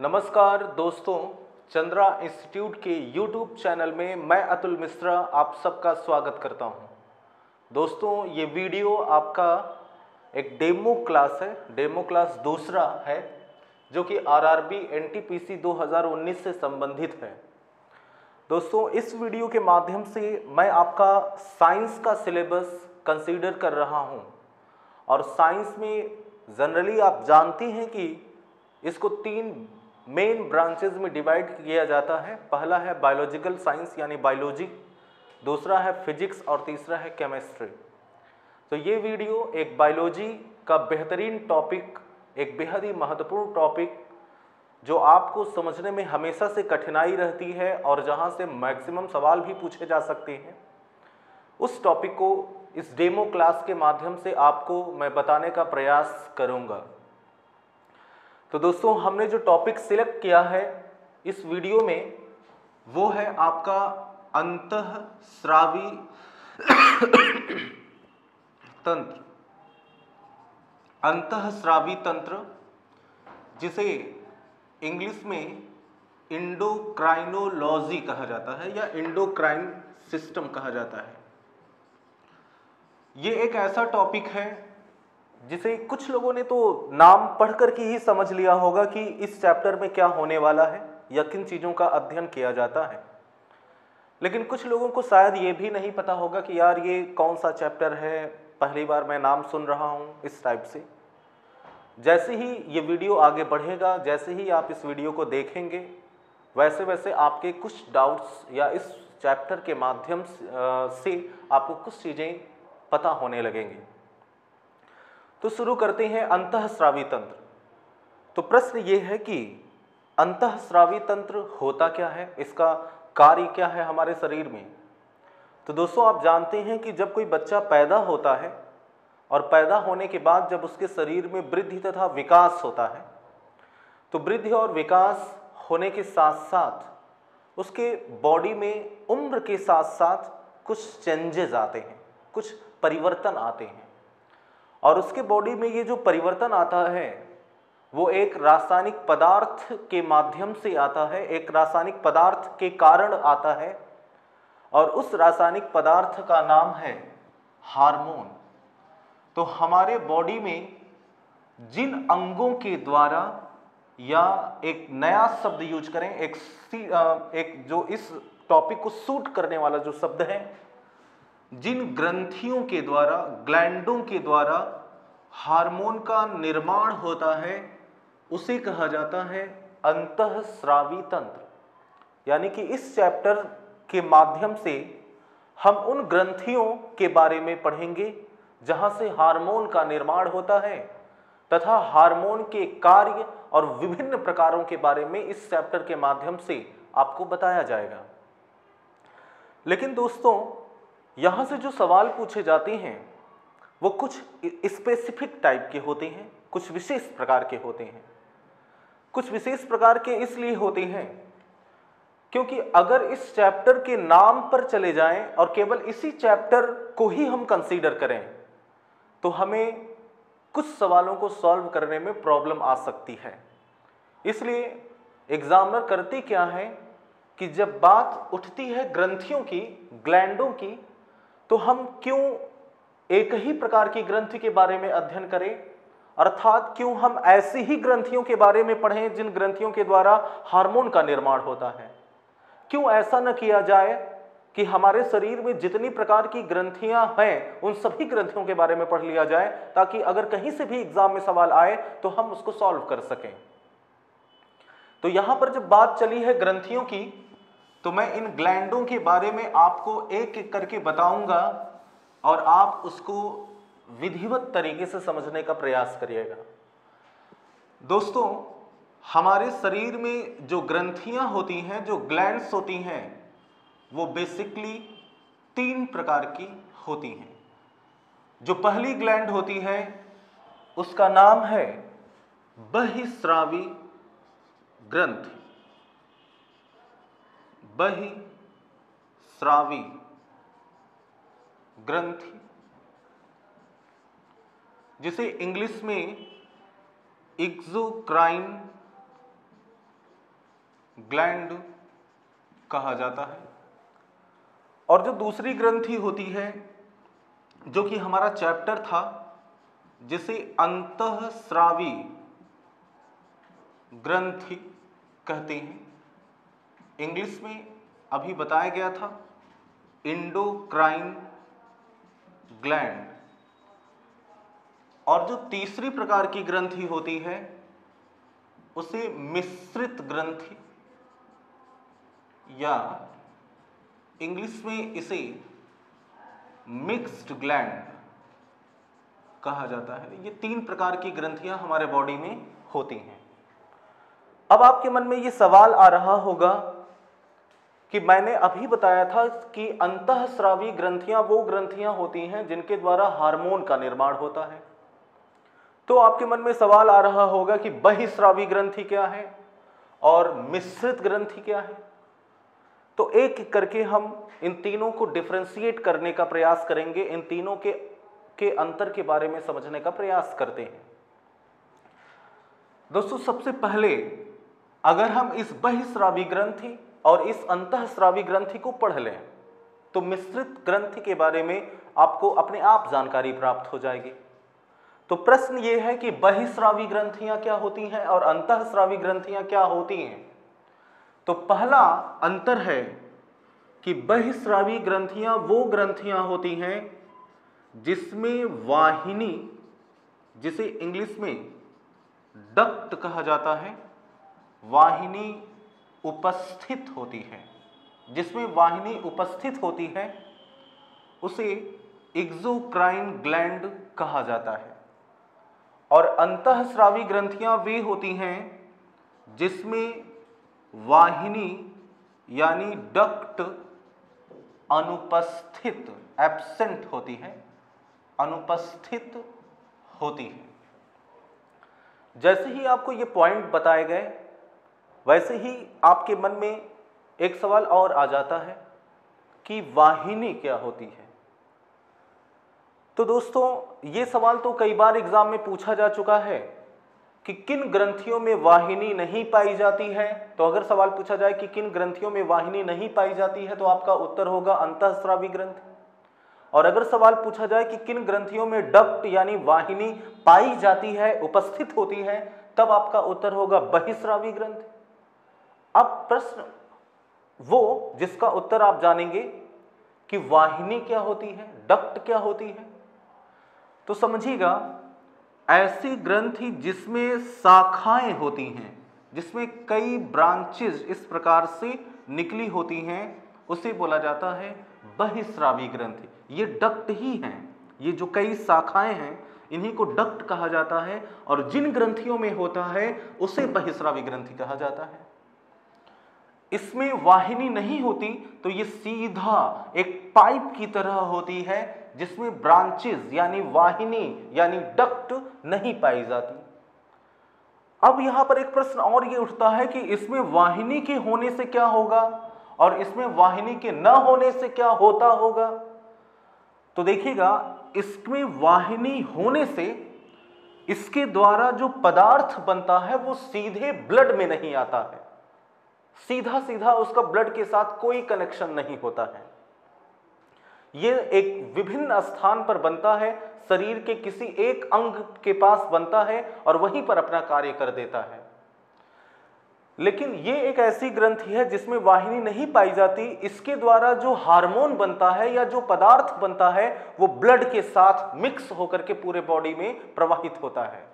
नमस्कार दोस्तों, चंद्रा इंस्टीट्यूट के YouTube चैनल में मैं अतुल मिश्रा आप सबका स्वागत करता हूं। दोस्तों, ये वीडियो आपका एक डेमो क्लास है, डेमो क्लास दूसरा है जो कि आरआरबी एनटीपीसी 2019 से संबंधित है। दोस्तों, इस वीडियो के माध्यम से मैं आपका साइंस का सिलेबस कंसीडर कर रहा हूं और साइंस में जनरली आप जानते हैं कि इसको तीन मेन ब्रांचेज में डिवाइड किया जाता है। पहला है बायोलॉजिकल साइंस यानी बायोलॉजी, दूसरा है फिजिक्स और तीसरा है केमिस्ट्री। तो ये वीडियो एक बायोलॉजी का बेहतरीन टॉपिक, एक बेहद ही महत्वपूर्ण टॉपिक जो आपको समझने में हमेशा से कठिनाई रहती है और जहाँ से मैक्सिमम सवाल भी पूछे जा सकते हैं, उस टॉपिक को इस डेमो क्लास के माध्यम से आपको मैं बताने का प्रयास करूँगा। तो दोस्तों, हमने जो टॉपिक सिलेक्ट किया है इस वीडियो में वो है आपका अंतःस्रावी तंत्र, अंतःस्रावी तंत्र, जिसे इंग्लिश में इंडोक्राइनोलॉजी कहा जाता है या इंडोक्राइन सिस्टम कहा जाता है। ये एक ऐसा टॉपिक है जिसे कुछ लोगों ने तो नाम पढ़ कर के ही समझ लिया होगा कि इस चैप्टर में क्या होने वाला है या किन चीज़ों का अध्ययन किया जाता है, लेकिन कुछ लोगों को शायद ये भी नहीं पता होगा कि यार ये कौन सा चैप्टर है, पहली बार मैं नाम सुन रहा हूँ, इस टाइप से। जैसे ही ये वीडियो आगे बढ़ेगा, जैसे ही आप इस वीडियो को देखेंगे, वैसे वैसे आपके कुछ डाउट्स या इस चैप्टर के माध्यम से आपको कुछ चीज़ें पता होने लगेंगी। तो शुरू करते हैं अंतःस्रावी तंत्र। तो प्रश्न ये है कि अंतःस्रावी तंत्र होता क्या है, इसका कार्य क्या है हमारे शरीर में। तो दोस्तों, आप जानते हैं कि जब कोई बच्चा पैदा होता है और पैदा होने के बाद जब उसके शरीर में वृद्धि तथा विकास होता है, तो वृद्धि और विकास होने के साथ साथ उसके बॉडी में उम्र के साथ साथ कुछ चेंजेस आते हैं, कुछ परिवर्तन आते हैं। और उसके बॉडी में ये जो परिवर्तन आता है वो एक रासायनिक पदार्थ के माध्यम से आता है, एक रासायनिक पदार्थ के कारण आता है, और उस रासायनिक पदार्थ का नाम है हार्मोन। तो हमारे बॉडी में जिन अंगों के द्वारा, या एक नया शब्द यूज करें, एक जो इस टॉपिक को सूट करने वाला जो शब्द है, जिन ग्रंथियों के द्वारा, ग्लैंडों के द्वारा हार्मोन का निर्माण होता है उसे कहा जाता है अंतःस्रावी तंत्र। यानी कि इस चैप्टर के माध्यम से हम उन ग्रंथियों के बारे में पढ़ेंगे जहां से हार्मोन का निर्माण होता है तथा हार्मोन के कार्य और विभिन्न प्रकारों के बारे में इस चैप्टर के माध्यम से आपको बताया जाएगा। लेकिन दोस्तों, यहाँ से जो सवाल पूछे जाते हैं वो कुछ स्पेसिफिक टाइप के होते हैं, कुछ विशेष प्रकार के होते हैं। कुछ विशेष प्रकार के इसलिए होते हैं क्योंकि अगर इस चैप्टर के नाम पर चले जाएं और केवल इसी चैप्टर को ही हम कंसीडर करें तो हमें कुछ सवालों को सॉल्व करने में प्रॉब्लम आ सकती है। इसलिए एग्जामिनर करते क्या है कि जब बात उठती है ग्रंथियों की, ग्लैंडों की, तो हम क्यों एक ही प्रकार की ग्रंथि के बारे में अध्ययन करें, अर्थात क्यों हम ऐसी ही ग्रंथियों के बारे में पढ़ें जिन ग्रंथियों के द्वारा हार्मोन का निर्माण होता है। क्यों ऐसा न किया जाए कि हमारे शरीर में जितनी प्रकार की ग्रंथियां हैं उन सभी ग्रंथियों के बारे में पढ़ लिया जाए, ताकि अगर कहीं से भी एग्जाम में सवाल आए तो हम उसको सॉल्व कर सकें। तो यहां पर जब बात चली है ग्रंथियों की, तो मैं इन ग्लैंडों के बारे में आपको एक एक करके बताऊंगा और आप उसको विधिवत तरीके से समझने का प्रयास करिएगा। दोस्तों, हमारे शरीर में जो ग्रंथियां होती हैं, जो ग्लैंड्स होती हैं, वो बेसिकली तीन प्रकार की होती हैं। जो पहली ग्लैंड होती है उसका नाम है बहिस्रावी ग्रंथि, बहिस्रावी ग्रंथि, जिसे इंग्लिश में एक्सोक्राइन ग्लैंड कहा जाता है। और जो दूसरी ग्रंथि होती है, जो कि हमारा चैप्टर था, जिसे अंतःस्रावी ग्रंथि कहते हैं, इंग्लिश में अभी बताया गया था एंडोक्राइन ग्लैंड। और जो तीसरी प्रकार की ग्रंथि होती है उसे मिश्रित ग्रंथि, या इंग्लिश में इसे मिक्स्ड ग्लैंड कहा जाता है। ये 3 प्रकार की ग्रंथियां हमारे बॉडी में होती हैं। अब आपके मन में ये सवाल आ रहा होगा कि मैंने अभी बताया था कि अंतःस्रावी ग्रंथियां वो ग्रंथियां होती हैं जिनके द्वारा हार्मोन का निर्माण होता है। तो आपके मन में सवाल आ रहा होगा कि बहिस्रावी ग्रंथि क्या है और मिश्रित ग्रंथि क्या है। तो एक एक करके हम इन तीनों को डिफरेंशिएट करने का प्रयास करेंगे, इन तीनों के अंतर के बारे में समझने का प्रयास करते हैं। दोस्तों, सबसे पहले अगर हम इस बहिस्रावी ग्रंथि और इस अंतःस्रावी ग्रंथि को पढ़ लें तो मिश्रित ग्रंथि के बारे में आपको अपने आप जानकारी प्राप्त हो जाएगी। तो प्रश्न ये है कि बहिस्रावी ग्रंथियां क्या होती हैं और अंतःस्रावी ग्रंथियां क्या होती हैं। तो पहला अंतर है कि बहिस्रावी ग्रंथियां वो ग्रंथियां होती हैं जिसमें वाहिनी, जिसे इंग्लिश में डक्ट कहा जाता है, वाहिनी उपस्थित होती है। जिसमें वाहिनी उपस्थित होती है उसे एक्सोक्राइन ग्लैंड कहा जाता है। और अंतःस्रावी ग्रंथियां वे होती हैं जिसमें वाहिनी यानी डक्ट अनुपस्थित, एब्सेंट होती है, अनुपस्थित होती है। जैसे ही आपको ये पॉइंट बताए गए वैसे ही आपके मन में एक सवाल और आ जाता है कि वाहिनी क्या होती है। तो दोस्तों, ये सवाल तो कई बार एग्जाम में पूछा जा चुका है कि किन ग्रंथियों में वाहिनी नहीं पाई जाती है। तो अगर सवाल पूछा जाए कि किन ग्रंथियों में वाहिनी नहीं पाई जाती है तो आपका उत्तर होगा अंतःस्रावी ग्रंथि। और अगर सवाल पूछा जाए कि किन ग्रंथियों में डक्ट यानी वाहिनी पाई जाती है, उपस्थित होती है, तब आपका उत्तर होगा बहिस्रावी ग्रंथि। अब प्रश्न वो जिसका उत्तर आप जानेंगे कि वाहिनी क्या होती है, डक्ट क्या होती है, तो समझिएगा ऐसी ग्रंथि जिसमें शाखाएं होती हैं, जिसमें कई ब्रांचेस इस प्रकार से निकली होती हैं, उसे बोला जाता है बहिस्रावी ग्रंथि। ये डक्ट ही हैं, ये जो कई शाखाएं हैं इन्हीं को डक्ट कहा जाता है। और जिन ग्रंथियों में होता है उसे बहिस्रावी ग्रंथि कहा जाता है। इसमें वाहिनी नहीं होती तो ये सीधा एक पाइप की तरह होती है जिसमें ब्रांचेस यानी वाहिनी यानी डक्ट नहीं पाई जाती। अब यहां पर एक प्रश्न और ये उठता है कि इसमें वाहिनी के होने से क्या होगा और इसमें वाहिनी के न होने से क्या होता होगा। तो देखिएगा, इसमें वाहिनी होने से इसके द्वारा जो पदार्थ बनता है वो सीधे ब्लड में नहीं आता है, सीधा सीधा उसका ब्लड के साथ कोई कनेक्शन नहीं होता है। ये एक विभिन्न स्थान पर बनता है, शरीर के किसी एक अंग के पास बनता है और वहीं पर अपना कार्य कर देता है। लेकिन ये एक ऐसी ग्रंथि है जिसमें वाहिनी नहीं पाई जाती। इसके द्वारा जो हार्मोन बनता है या जो पदार्थ बनता है वो ब्लड के साथ मिक्स होकर के पूरे बॉडी में प्रवाहित होता है।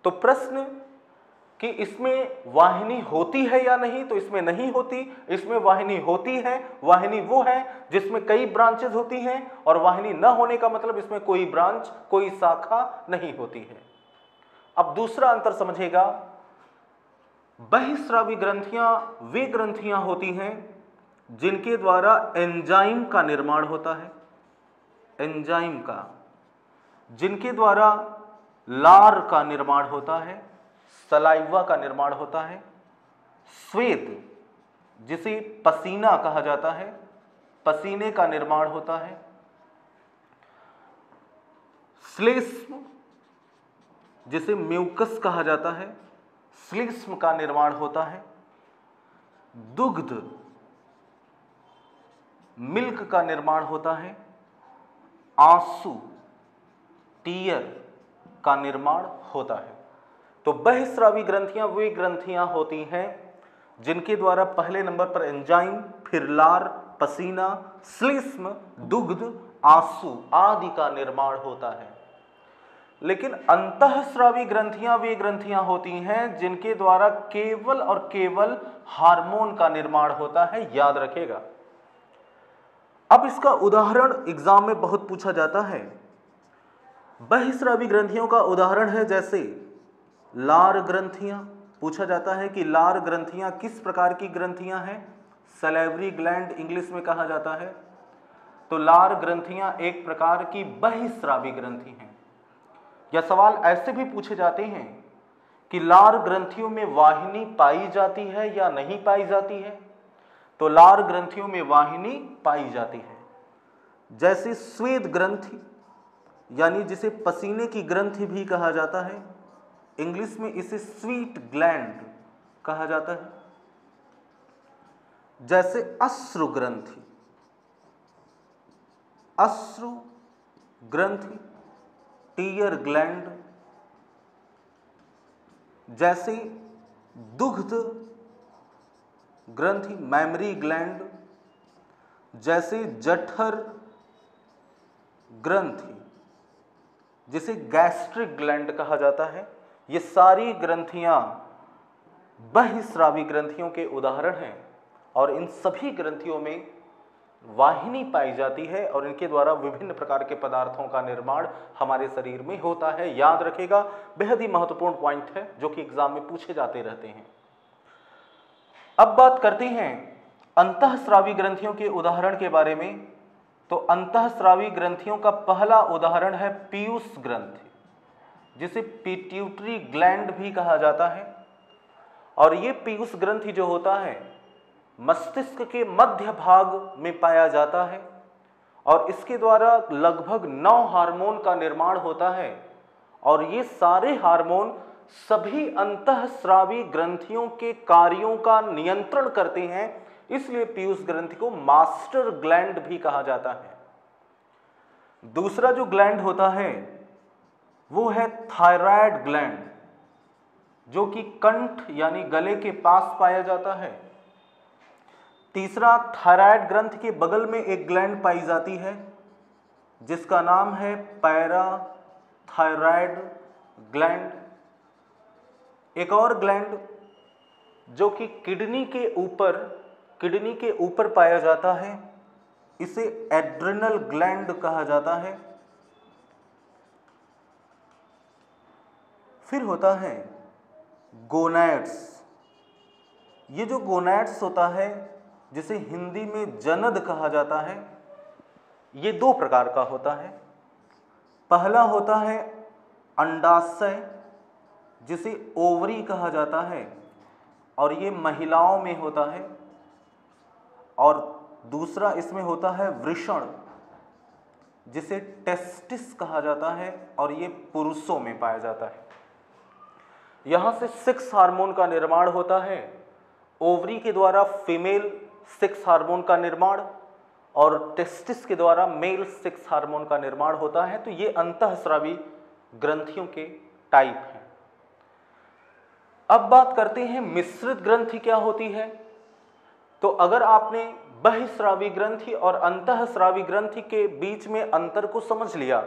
तो प्रश्न कि इसमें वाहिनी होती है या नहीं, तो इसमें नहीं होती। इसमें वाहिनी होती है। वाहिनी वो है जिसमें कई ब्रांचेस होती हैं और वाहिनी न होने का मतलब इसमें कोई ब्रांच, कोई शाखा नहीं होती है। अब दूसरा अंतर समझेगा, बहिस्रावी ग्रंथियां वे ग्रंथियां होती हैं जिनके द्वारा एंजाइम का निर्माण होता है, एंजाइम का, जिनके द्वारा लार का निर्माण होता है, सलाइवा का निर्माण होता है, श्वेत जिसे पसीना कहा जाता है, पसीने का निर्माण होता है, श्लेष्म जिसे म्यूकस कहा जाता है, श्लेष्म का निर्माण होता है, दुग्ध मिल्क का निर्माण होता है, आंसू टीयर का निर्माण होता है। तो बहिस्रावी ग्रंथियां वे ग्रंथियां होती हैं जिनके द्वारा पहले नंबर पर एंजाइम, फिर लार, पसीना, श्लेष्म, दुग्ध, आंसू आदि का निर्माण होता है। लेकिन अंतःस्रावी ग्रंथियां वे ग्रंथियां होती हैं जिनके द्वारा केवल और केवल हार्मोन का निर्माण होता है, याद रखेगा। अब इसका उदाहरण एग्जाम में बहुत पूछा जाता है। बहिस्रावी ग्रंथियों का उदाहरण है जैसे लार ग्रंथियां। पूछा जाता है कि लार ग्रंथियां किस प्रकार की ग्रंथियां हैं? सैलिवरी ग्लैंड इंग्लिश में कहा जाता है। तो लार ग्रंथियां एक प्रकार की बहिस्रावी ग्रंथि हैं। या सवाल ऐसे भी पूछे जाते हैं कि लार ग्रंथियों में वाहिनी पाई जाती है या नहीं पाई जाती है? तो लार ग्रंथियों में वाहिनी पाई जाती है। जैसे स्वेद ग्रंथि, यानी जिसे पसीने की ग्रंथि भी कहा जाता है, इंग्लिश में इसे स्वीट ग्लैंड कहा जाता है। जैसे अश्रु ग्रंथि, अश्रु ग्रंथि, टीयर ग्लैंड। जैसे दुग्ध ग्रंथि, मैमरी ग्लैंड। जैसे जठर ग्रंथि, जिसे गैस्ट्रिक ग्लैंड कहा जाता है। ये सारी ग्रंथियां बहिस्रावी ग्रंथियों के उदाहरण हैं और इन सभी ग्रंथियों में वाहिनी पाई जाती है और इनके द्वारा विभिन्न प्रकार के पदार्थों का निर्माण हमारे शरीर में होता है। याद रखेगा, बेहद ही महत्वपूर्ण पॉइंट है जो कि एग्जाम में पूछे जाते रहते हैं। अब बात करते हैं अंतःस्रावी ग्रंथियों के उदाहरण के बारे में। तो अंतःस्रावी ग्रंथियों का पहला उदाहरण है पीयूष ग्रंथि, जिसे पिट्यूटरी ग्लैंड भी कहा जाता है। और ये पीयूष ग्रंथि जो होता है मस्तिष्क के मध्य भाग में पाया जाता है और इसके द्वारा लगभग 9 हार्मोन का निर्माण होता है और ये सारे हार्मोन सभी अंतःस्रावी ग्रंथियों के कार्यों का नियंत्रण करते हैं। इसलिए पीयूष ग्रंथि को मास्टर ग्लैंड भी कहा जाता है। दूसरा जो ग्लैंड होता है वो है थायराइड ग्लैंड, जो कि कंठ यानी गले के पास पाया जाता है। तीसरा, थायराइड ग्रंथि के बगल में एक ग्लैंड पाई जाती है जिसका नाम है पैराथायराइड ग्लैंड। एक और ग्लैंड जो कि किडनी के ऊपर पाया जाता है, इसे एड्रिनल ग्लैंड कहा जाता है। फिर होता है गोनैड्स। ये जो गोनैड्स होता है, जिसे हिंदी में जनद कहा जाता है, ये 2 प्रकार का होता है। पहला होता है अंडाशय, जिसे ओवरी कहा जाता है और ये महिलाओं में होता है। और दूसरा इसमें होता है वृषण, जिसे टेस्टिस कहा जाता है और ये पुरुषों में पाया जाता है। यहां से 6 हार्मोन का निर्माण होता है। ओवरी के द्वारा फीमेल 6 हार्मोन का निर्माण और टेस्टिस के द्वारा मेल 6 हार्मोन का निर्माण होता है। तो ये अंतःस्रावी ग्रंथियों के टाइप हैं। अब बात करते हैं मिश्रित ग्रंथि क्या होती है। तो अगर आपने बहिस्रावी ग्रंथि और अंतःस्रावी ग्रंथि के बीच में अंतर को समझ लिया,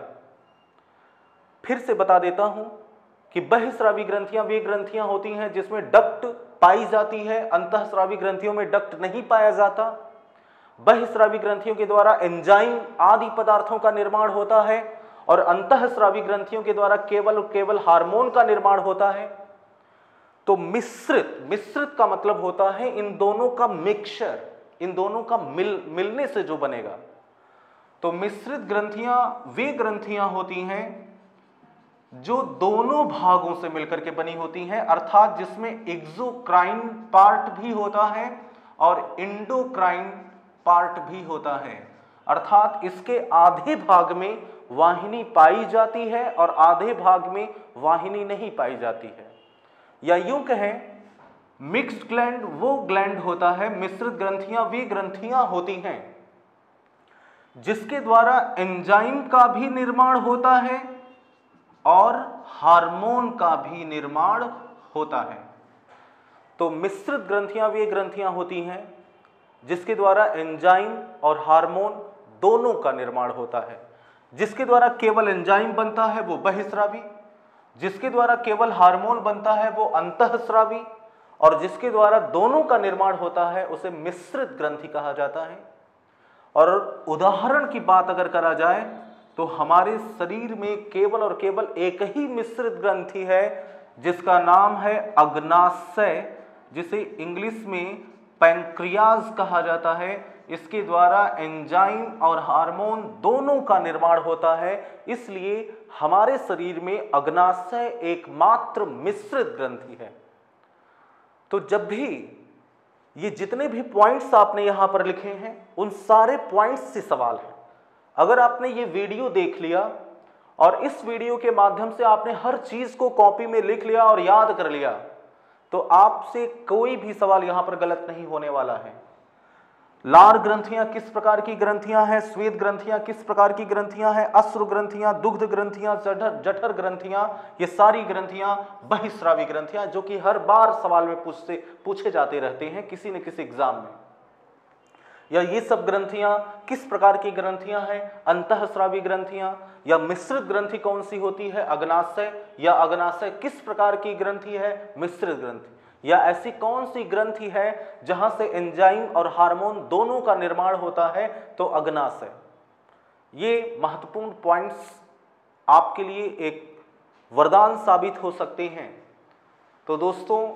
फिर से बता देता हूं कि बहिस्रावी ग्रंथियां वे ग्रंथियां होती हैं जिसमें डक्ट पाई जाती है, अंतःस्रावी ग्रंथियों में डक्ट नहीं पाया जाता। बहिस्रावी ग्रंथियों के द्वारा एंजाइम आदि पदार्थों का निर्माण होता है और अंतःस्रावी ग्रंथियों के द्वारा केवल हार्मोन का निर्माण होता है। तो मिश्रित का मतलब होता है इन दोनों का मिक्सचर, इन दोनों का मिलने से जो बनेगा। तो मिश्रित ग्रंथियां वे ग्रंथियां होती हैं जो दोनों भागों से मिलकर के बनी होती हैं, अर्थात जिसमें एक्सोक्राइन पार्ट भी होता है और इंडोक्राइन पार्ट भी होता है। अर्थात इसके आधे भाग में वाहिनी पाई जाती है और आधे भाग में वाहिनी नहीं पाई जाती है। या यूं कहें मिक्स्ड ग्लैंड वो ग्लैंड होता है, मिश्रित ग्रंथियां वे ग्रंथियां होती हैं जिसके द्वारा एंजाइम का भी निर्माण होता है और हार्मोन का भी निर्माण होता है। तो मिश्रित ग्रंथियां वे ग्रंथियां होती हैं जिसके द्वारा एंजाइम और हार्मोन दोनों का निर्माण होता है। जिसके द्वारा केवल एंजाइम बनता है वो बहिस्रावी, जिसके द्वारा केवल हार्मोन बनता है वो अंतःस्रावी, और जिसके द्वारा दोनों का निर्माण होता है उसे मिश्रित ग्रंथि कहा जाता है। और उदाहरण की बात अगर करा जाए तो हमारे शरीर में केवल और केवल एक ही मिश्रित ग्रंथि है जिसका नाम है अग्नाशय, जिसे इंग्लिश में पैंक्रियाज कहा जाता है। इसके द्वारा एंजाइम और हार्मोन दोनों का निर्माण होता है, इसलिए हमारे शरीर में अग्नाशय एकमात्र मिश्रित ग्रंथि है। तो जब भी ये जितने भी पॉइंट्स आपने यहां पर लिखे हैं उन सारे पॉइंट्स से सवाल है। अगर आपने ये वीडियो देख लिया और इस वीडियो के माध्यम से आपने हर चीज को कॉपी में लिख लिया और याद कर लिया तो आपसे कोई भी सवाल यहां पर गलत नहीं होने वाला है। लार ग्रंथियां किस प्रकार की ग्रंथियां हैं, श्वेत ग्रंथियां किस प्रकार की ग्रंथियां हैं, अश्रु ग्रंथियां, दुग्ध ग्रंथियां, जठर ग्रंथियां, ये सारी ग्रंथियां बहिस्रावी ग्रंथियां जो कि हर बार सवाल में पूछे जाते रहते हैं किसी न किसी एग्जाम में। या ये सब ग्रंथियां किस प्रकार की ग्रंथियां हैं, अंतःस्रावी ग्रंथियां, या मिश्रित ग्रंथि कौन सी होती है, अग्नाशय, या अग्नाशय किस प्रकार की ग्रंथि है, मिश्रित ग्रंथि, या ऐसी कौन सी ग्रंथि है जहां से एंजाइम और हार्मोन दोनों का निर्माण होता है, तो अग्नाशय। ये महत्वपूर्ण पॉइंट्स आपके लिए एक वरदान साबित हो सकते हैं। तो दोस्तों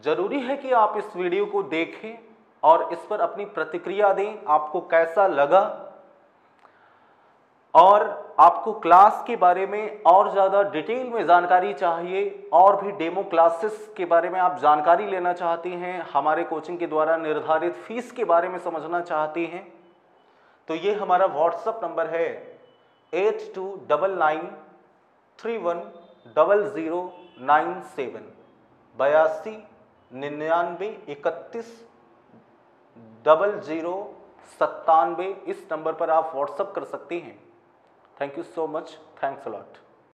जरूरी है कि आप इस वीडियो को देखें और इस पर अपनी प्रतिक्रिया दें, आपको कैसा लगा, और आपको क्लास के बारे में और ज़्यादा डिटेल में जानकारी चाहिए और भी डेमो क्लासेस के बारे में आप जानकारी लेना चाहते हैं, हमारे कोचिंग के द्वारा निर्धारित फीस के बारे में समझना चाहते हैं, तो ये हमारा व्हाट्सएप नंबर है 8299310097 8299310097। इस नंबर पर आप व्हाट्सएप कर सकते हैं। Thank you so much, thanks a lot.